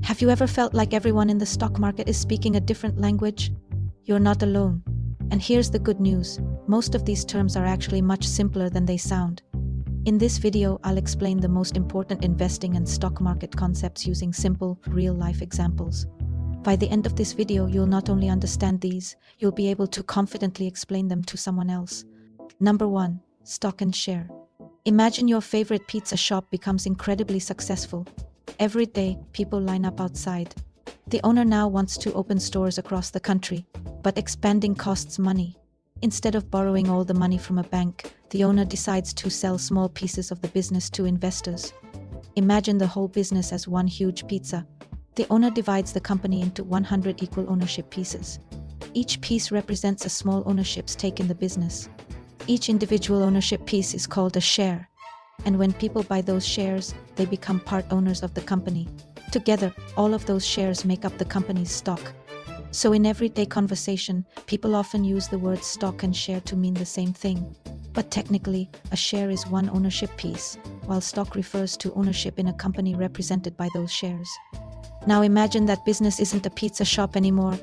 Have you ever felt like everyone in the stock market is speaking a different language? You're not alone. And here's the good news. Most of these terms are actually much simpler than they sound. In this video, I'll explain the most important investing and stock market concepts using simple, real-life examples. By the end of this video, you'll not only understand these, you'll be able to confidently explain them to someone else. Number 1. Stock and share. Imagine your favorite pizza shop becomes incredibly successful. Every day, people line up outside. The owner now wants to open stores across the country, but expanding costs money. Instead of borrowing all the money from a bank, the owner decides to sell small pieces of the business to investors. Imagine the whole business as one huge pizza. The owner divides the company into 100 equal ownership pieces. Each piece represents a small ownership stake in the business. Each individual ownership piece is called a share. And when people buy those shares, they become part owners of the company. Together, all of those shares make up the company's stock. So in everyday conversation, people often use the words stock and share to mean the same thing. But technically, a share is one ownership piece, while stock refers to ownership in a company represented by those shares. Now imagine that business isn't a pizza shop anymore.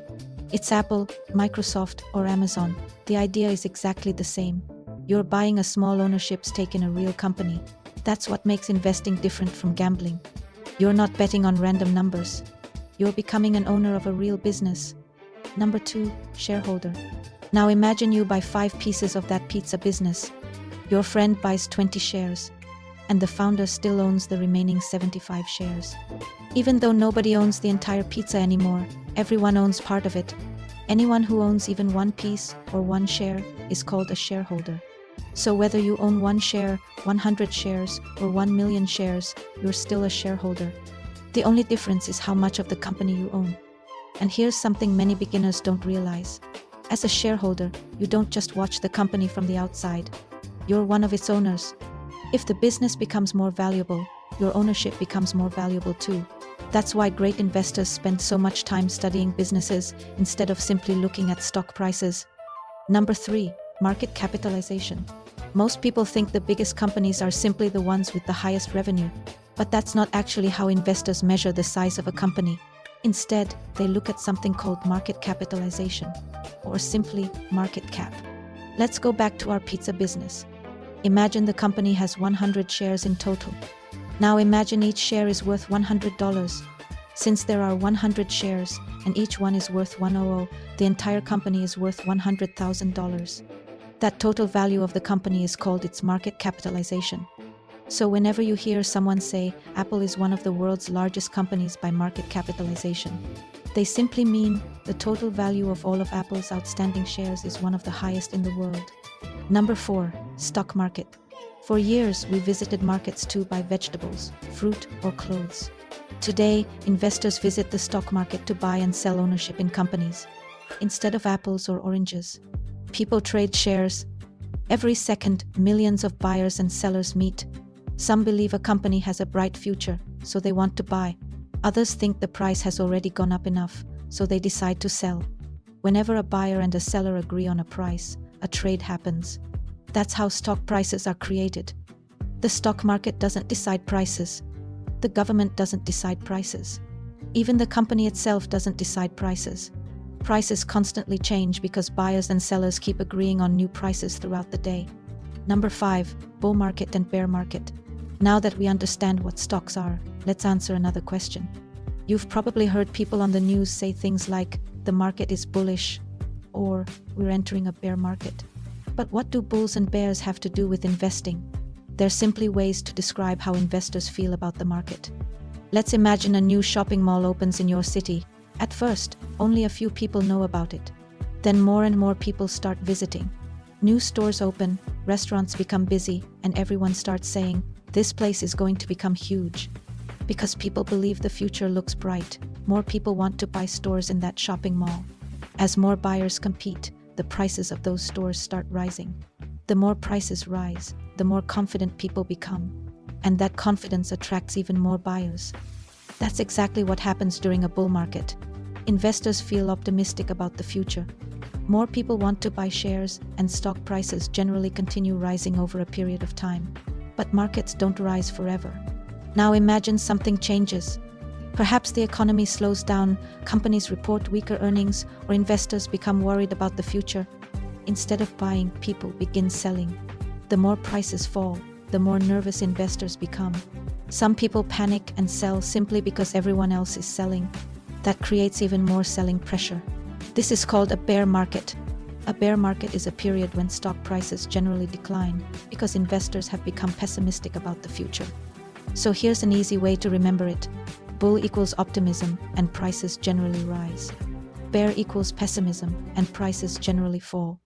It's Apple, Microsoft, or Amazon. The idea is exactly the same. You're buying a small ownership stake in a real company. That's what makes investing different from gambling. You're not betting on random numbers. You're becoming an owner of a real business. Number 2, shareholder. Now imagine you buy 5 pieces of that pizza business. Your friend buys 20 shares, and the founder still owns the remaining 75 shares. Even though nobody owns the entire pizza anymore, everyone owns part of it. Anyone who owns even one piece or one share is called a shareholder. So whether you own 1 share, 100 shares, or 1 million shares, you're still a shareholder. The only difference is how much of the company you own. And here's something many beginners don't realize. As a shareholder, you don't just watch the company from the outside. You're one of its owners. If the business becomes more valuable, your ownership becomes more valuable too. That's why great investors spend so much time studying businesses instead of simply looking at stock prices. Number 3, market capitalization. Most people think the biggest companies are simply the ones with the highest revenue, but that's not actually how investors measure the size of a company. Instead, they look at something called market capitalization, or simply market cap. Let's go back to our pizza business. Imagine the company has 100 shares in total. Now imagine each share is worth $100. Since there are 100 shares, and each one is worth $100, the entire company is worth $100,000. That total value of the company is called its market capitalization. So whenever you hear someone say Apple is one of the world's largest companies by market capitalization, they simply mean the total value of all of Apple's outstanding shares is one of the highest in the world. Number 4, stock market. For years, we visited markets to buy vegetables, fruit, or clothes. Today, investors visit the stock market to buy and sell ownership in companies. Instead of apples or oranges, people trade shares. Every second, millions of buyers and sellers meet. Some believe a company has a bright future, so they want to buy. Others think the price has already gone up enough, so they decide to sell. Whenever a buyer and a seller agree on a price, a trade happens. That's how stock prices are created. The stock market doesn't decide prices. The government doesn't decide prices. Even the company itself doesn't decide prices. Prices constantly change because buyers and sellers keep agreeing on new prices throughout the day. Number 5, bull market and bear market. Now that we understand what stocks are, let's answer another question. You've probably heard people on the news say things like, the market is bullish, or we're entering a bear market. But what do bulls and bears have to do with investing? They're simply ways to describe how investors feel about the market. Let's imagine a new shopping mall opens in your city. At first, only a few people know about it. Then more and more people start visiting. New stores open, restaurants become busy, and everyone starts saying, this place is going to become huge. Because people believe the future looks bright, more people want to buy stores in that shopping mall. As more buyers compete, the prices of those stores start rising. The more prices rise, the more confident people become. And that confidence attracts even more buyers. That's exactly what happens during a bull market. Investors feel optimistic about the future. More people want to buy shares, and stock prices generally continue rising over a period of time. But markets don't rise forever. Now imagine something changes. Perhaps the economy slows down, companies report weaker earnings, or investors become worried about the future. Instead of buying, people begin selling. The more prices fall, the more nervous investors become. Some people panic and sell simply because everyone else is selling. That creates even more selling pressure. This is called a bear market. A bear market is a period when stock prices generally decline because investors have become pessimistic about the future. So here's an easy way to remember it. Bull equals optimism and prices generally rise. Bear equals pessimism and prices generally fall.